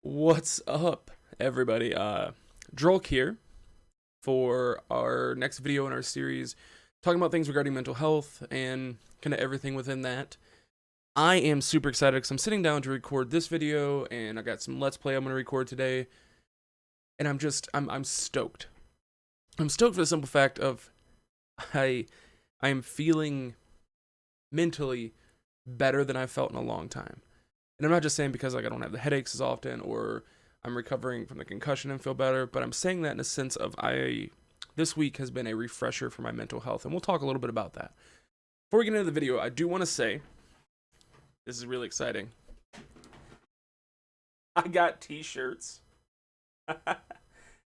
What's up, everybody? Drulk here for our next video in our series talking about things regarding mental health and kind of everything within that. I am super excited because I'm sitting down to record this video and I got some Let's Play I'm going to record today. And I'm stoked. I'm stoked for the simple fact of I am feeling mentally better than I've felt in a long time. And I'm not just saying because I don't have the headaches as often or I'm recovering from the concussion and feel better, but I'm saying that in a sense of this week has been a refresher for my mental health, and we'll talk a little bit about that. Before we get into the video, I do want to say, this is really exciting. I got t-shirts.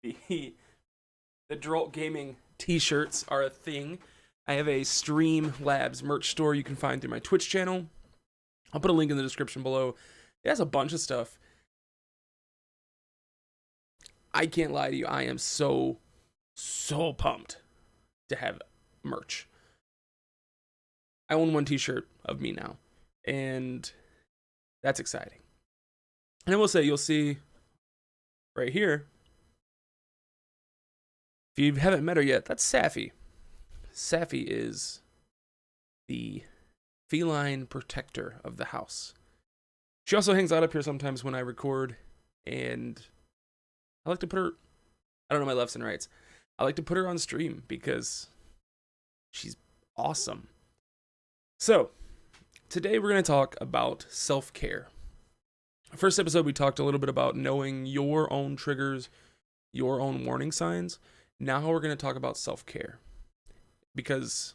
the Drulk Gaming t-shirts are a thing. I have a Stream Labs merch store you can find through my Twitch channel. I'll put a link in the description below. It has a bunch of stuff. I can't lie to you. I am so pumped to have merch. I own one t-shirt of me now, and that's exciting. And I will say, you'll see right here, if you haven't met her yet, that's Safi. Safi is the feline protector of the house. She also hangs out up here sometimes when I record, and I like to put her, I don't know my lefts and rights, I like to put her on stream because she's awesome. So, today we're going to talk about self-care. First episode we talked a little bit about knowing your own triggers, your own warning signs. Now we're going to talk about self-care, because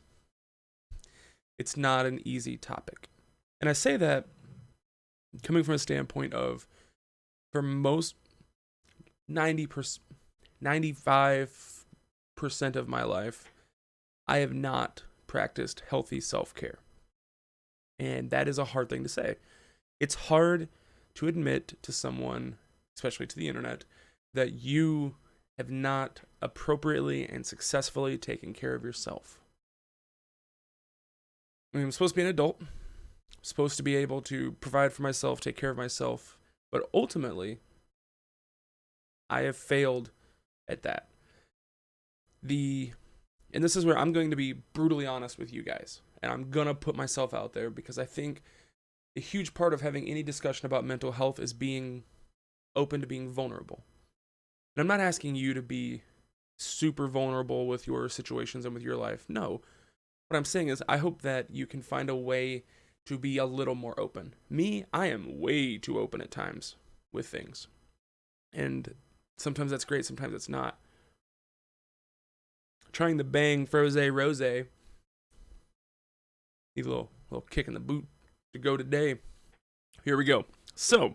it's not an easy topic. And I say that coming from a standpoint of, for most 95% of my life, I have not practiced healthy self-care. And that is a hard thing to say. It's hard to admit to someone, especially to the internet, that you have not appropriately and successfully taken care of yourself. I mean, I'm supposed to be an adult. I'm supposed to be able to provide for myself, take care of myself. But ultimately, I have failed at that. And this is where I'm going to be brutally honest with you guys. And I'm going to put myself out there, because I think a huge part of having any discussion about mental health is being open to being vulnerable. And I'm not asking you to be super vulnerable with your situations and with your life. No. What I'm saying is, I hope that you can find a way to be a little more open. Me, I am way too open at times with things. And sometimes that's great, sometimes it's not. Trying the bang froze rose. Need a little kick in the boot to go today. Here we go. So,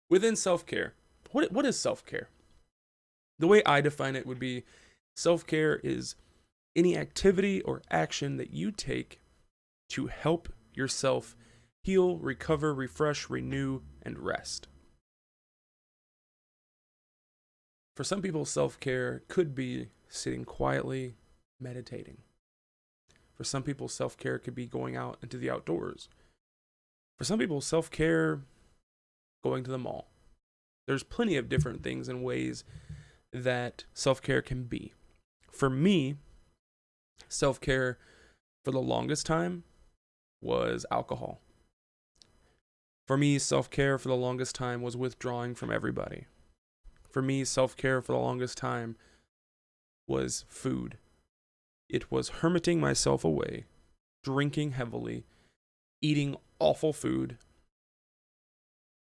within self-care, what is self-care? The way I define it would be, self-care is any activity or action that you take to help yourself heal, recover, refresh, renew, and rest. For some people, self-care could be sitting quietly, meditating. For some people, self-care could be going out into the outdoors. For some people, self-care, going to the mall. There's plenty of different things and ways that self-care can be. For me, self-care for the longest time was alcohol. For me, self-care for the longest time was withdrawing from everybody. For me, self-care for the longest time was food. It was hermiting myself away, drinking heavily, eating awful food,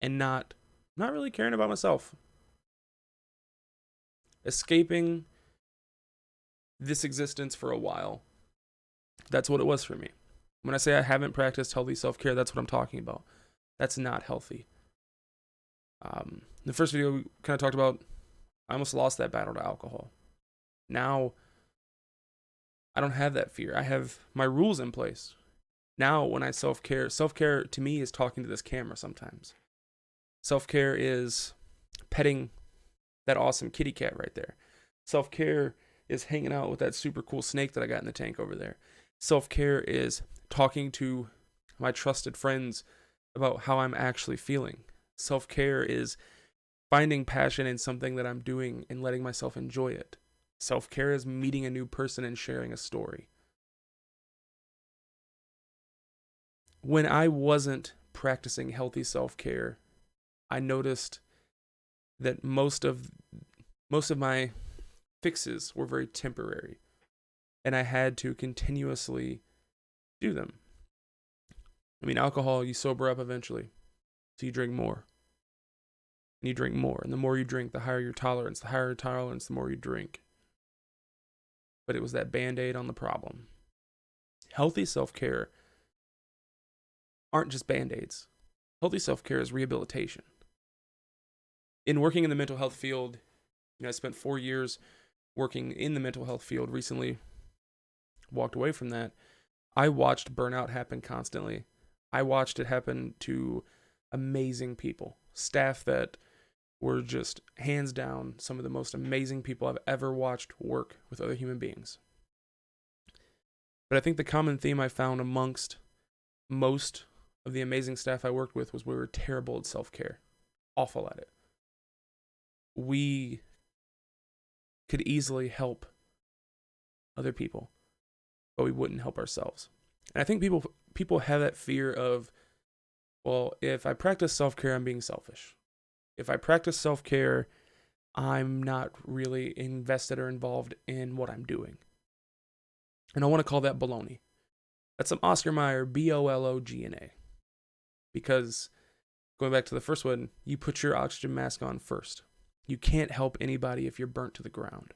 and not really caring about myself. Escaping this existence for a while. That's what it was for me. When I say I haven't practiced healthy self-care, that's what I'm talking about. That's not healthy. The first video we kind of talked about, I almost lost that battle to alcohol. Now, I don't have that fear. I have my rules in place. Now, when I self-care to me is talking to this camera sometimes. Self-care is petting that awesome kitty cat right there. Self-care is hanging out with that super cool snake that I got in the tank over there. Self-care is talking to my trusted friends about how I'm actually feeling. Self-care is finding passion in something that I'm doing and letting myself enjoy it. Self-care is meeting a new person and sharing a story. When I wasn't practicing healthy self-care, I noticed that most of my fixes were very temporary, and I had to continuously do them. I mean, alcohol, you sober up eventually, so you drink more. And you drink more, and the more you drink, the higher your tolerance. The higher your tolerance, the more you drink. But it was that Band-Aid on the problem. Healthy self-care aren't just Band-Aids. Healthy self-care is rehabilitation. In working in the mental health field, I spent 4 years working in the mental health field, recently walked away from that. I watched burnout happen constantly. I watched it happen to amazing people, staff that were just hands down some of the most amazing people I've ever watched work with other human beings. But I think the common theme I found amongst most of the amazing staff I worked with was we were terrible at self-care, awful at it. We could easily help other people, but we wouldn't help ourselves. And I think people have that fear of, well, if I practice self-care, I'm being selfish. If I practice self-care, I'm not really invested or involved in what I'm doing. And I want to call that baloney. That's some Oscar Mayer, BOLOGNA. Because going back to the first one, you put your oxygen mask on first. You can't help anybody if you're burnt to the ground.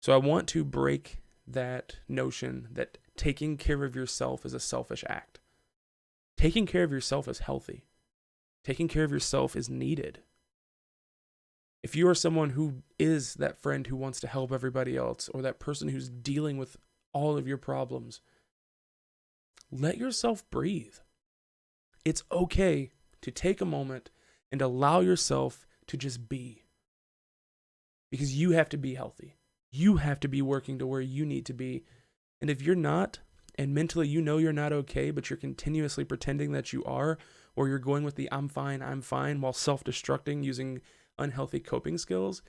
So I want to break that notion that taking care of yourself is a selfish act. Taking care of yourself is healthy. Taking care of yourself is needed. If you are someone who is that friend who wants to help everybody else, or that person who's dealing with all of your problems, let yourself breathe. It's okay to take a moment and allow yourself to just be. Because you have to be healthy. You have to be working to where you need to be. And if you're not, and mentally you know you're not okay, but you're continuously pretending that you are, or you're going with the I'm fine while self-destructing using unhealthy coping skills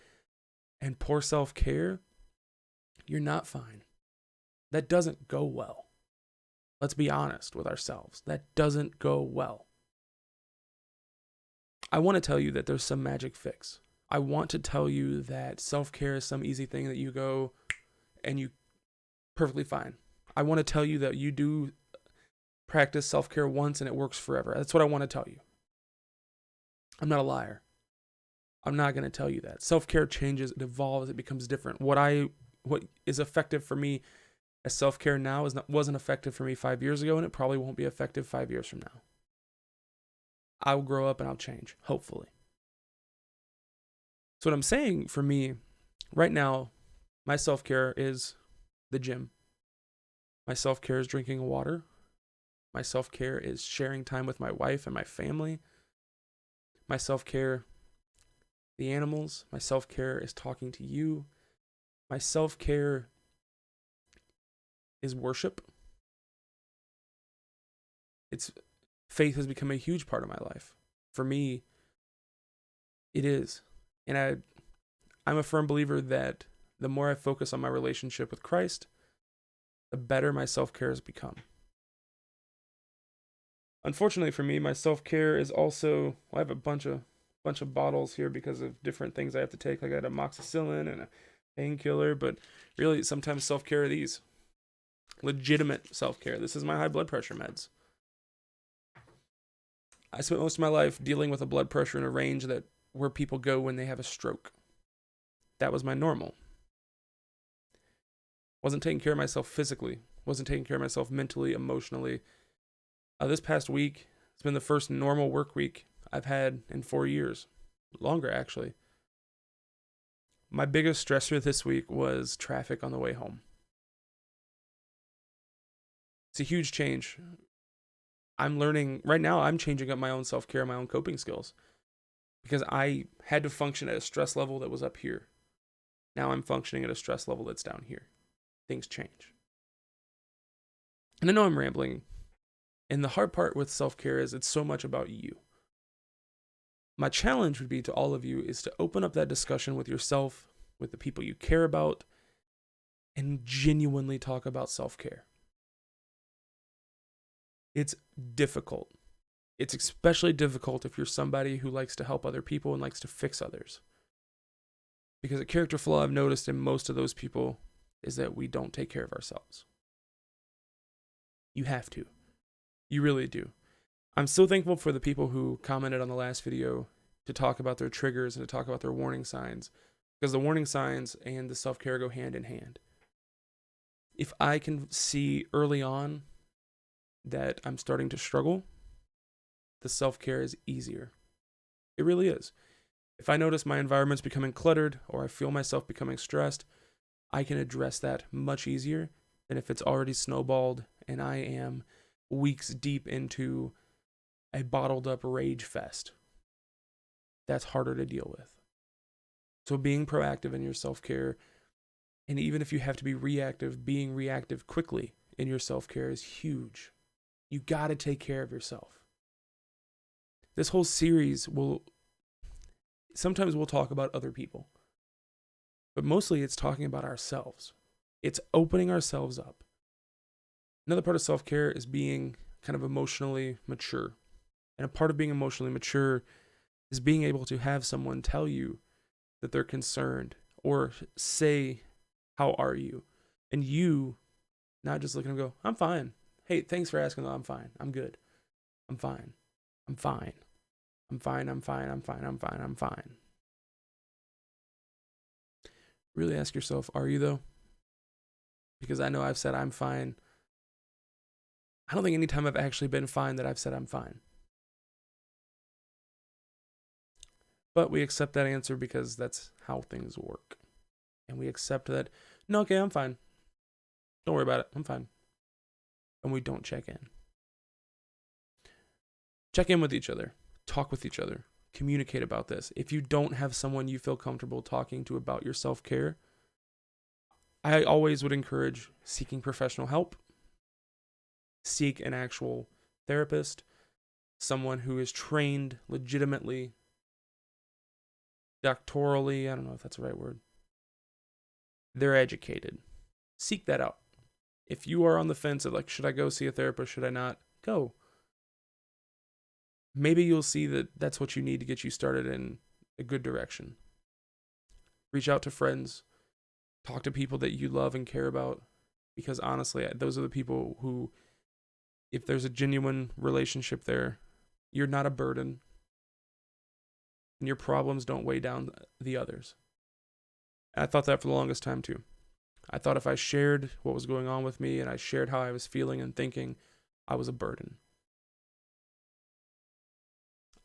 and poor self-care, you're not fine. That doesn't go well. Let's be honest with ourselves. That doesn't go well. I want to tell you that there's some magic fix. I want to tell you that self-care is some easy thing that you go and you perfectly fine. I want to tell you that you do practice self-care once and it works forever. That's what I want to tell you. I'm not a liar. I'm not going to tell you that. Self-care changes, it evolves, it becomes different. What is effective for me as self-care now wasn't effective for me 5 years ago, and it probably won't be effective 5 years from now. I will grow up and I'll change, hopefully. So what I'm saying for me right now, my self-care is the gym. My self-care is drinking water. My self-care is sharing time with my wife and my family. My self-care, the animals. My self-care is talking to you. My self-care is worship. Faith has become a huge part of my life. For me, it is. And I'm a firm believer that the more I focus on my relationship with Christ, the better my self-care has become. Unfortunately for me, my self-care is also, I have a bunch of bottles here because of different things I have to take. Like I got amoxicillin and a painkiller, but really sometimes self-care are these. Legitimate self-care. This is my high blood pressure meds. I spent most of my life dealing with a blood pressure in a range where people go when they have a stroke. That was my normal. Wasn't taking care of myself physically. Wasn't taking care of myself mentally, emotionally. This past week, it's been the first normal work week I've had in 4 years. Longer, actually. My biggest stressor this week was traffic on the way home. It's a huge change. I'm learning, right now, I'm changing up my own self-care, my own coping skills. Because I had to function at a stress level that was up here. Now I'm functioning at a stress level that's down here. Things change. And I know I'm rambling. And the hard part with self-care is it's so much about you. My challenge would be to all of you is to open up that discussion with yourself, with the people you care about, and genuinely talk about self-care. It's difficult. It's especially difficult if you're somebody who likes to help other people and likes to fix others. Because a character flaw I've noticed in most of those people is that we don't take care of ourselves. You have to. You really do. I'm so thankful for the people who commented on the last video to talk about their triggers and to talk about their warning signs, because the warning signs and the self-care go hand in hand. If I can see early on that I'm starting to struggle, the self-care is easier. It really is. If I notice my environment's becoming cluttered or I feel myself becoming stressed, I can address that much easier than if it's already snowballed and I am weeks deep into a bottled up rage fest. That's harder to deal with. So being proactive in your self-care, and even if you have to be reactive, being reactive quickly in your self-care is huge. You got to take care of yourself. This whole series sometimes we'll talk about other people, but mostly it's talking about ourselves. It's opening ourselves up. Another part of self-care is being kind of emotionally mature. And a part of being emotionally mature is being able to have someone tell you that they're concerned or say, "How are you?" And you not just look and go, "I'm fine. Hey, thanks for asking. I'm fine. I'm good. I'm fine. I'm fine. I'm fine. I'm fine. I'm fine. I'm fine. I'm fine." Really ask yourself, are you though? Because I know I've said I'm fine. I don't think any time I've actually been fine that I've said I'm fine. But we accept that answer because that's how things work. And we accept that, no, okay, I'm fine. Don't worry about it. I'm fine. And we don't check in. Check in with each other. Talk with each other. Communicate about this. If you don't have someone you feel comfortable talking to about your self-care, I always would encourage seeking professional help. Seek an actual therapist, someone who is trained legitimately, doctorally, I don't know if that's the right word. They're educated. Seek that out. If you are on the fence of like, should I go see a therapist? Should I not? Go. Maybe you'll see that that's what you need to get you started in a good direction. Reach out to friends. Talk to people that you love and care about. Because honestly, those are the people who, if there's a genuine relationship there, you're not a burden. And your problems don't weigh down the others. And I thought that for the longest time too. I thought if I shared what was going on with me and I shared how I was feeling and thinking, I was a burden.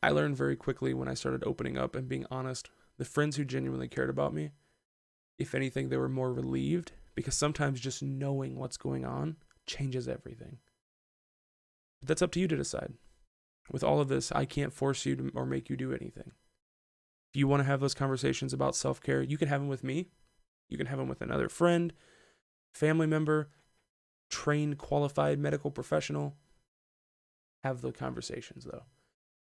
I learned very quickly when I started opening up and being honest, the friends who genuinely cared about me, if anything, they were more relieved, because sometimes just knowing what's going on changes everything. But that's up to you to decide. With all of this, I can't force you to or make you do anything. If you want to have those conversations about self-care, you can have them with me. You can have them with another friend, family member, trained, qualified medical professional. Have the conversations, though.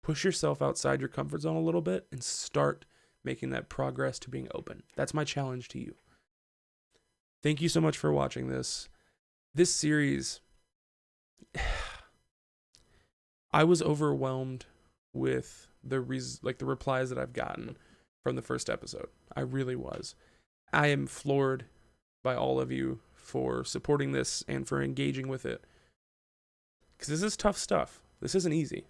Push yourself outside your comfort zone a little bit and start making that progress to being open. That's my challenge to you. Thank you so much for watching this. This series, I was overwhelmed with the replies that I've gotten from the first episode. I really was. I am floored by all of you for supporting this and for engaging with it. Because this is tough stuff. This isn't easy.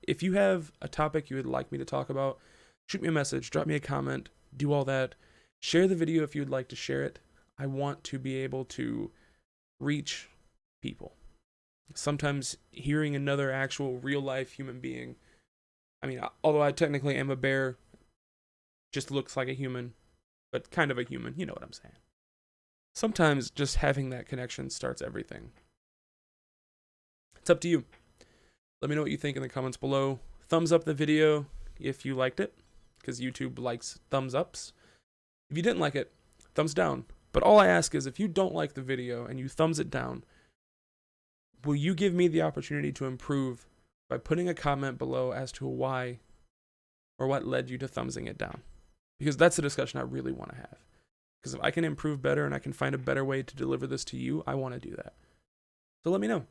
If you have a topic you would like me to talk about, shoot me a message, drop me a comment, do all that. Share the video if you would like to share it. I want to be able to reach people. Sometimes hearing another actual real life human being, I mean, although I technically am a bear, just looks like a human, but kind of a human, you know what I'm saying. Sometimes just having that connection starts everything. It's up to you. Let me know what you think in the comments below. Thumbs up the video if you liked it, because YouTube likes thumbs ups. If you didn't like it, thumbs down. But all I ask is if you don't like the video and you thumbs it down, will you give me the opportunity to improve by putting a comment below as to why or what led you to thumbsing it down? Because that's a discussion I really want to have. Because if I can improve better and I can find a better way to deliver this to you, I want to do that. So let me know.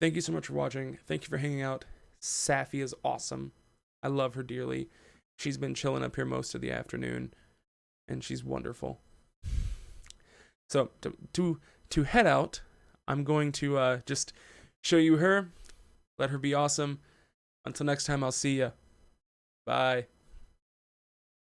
Thank you so much for watching. Thank you for hanging out. Safi is awesome. I love her dearly. She's been chilling up here most of the afternoon, and she's wonderful. So to head out, I'm going to just show you her. Let her be awesome. Until next time, I'll see ya. Bye.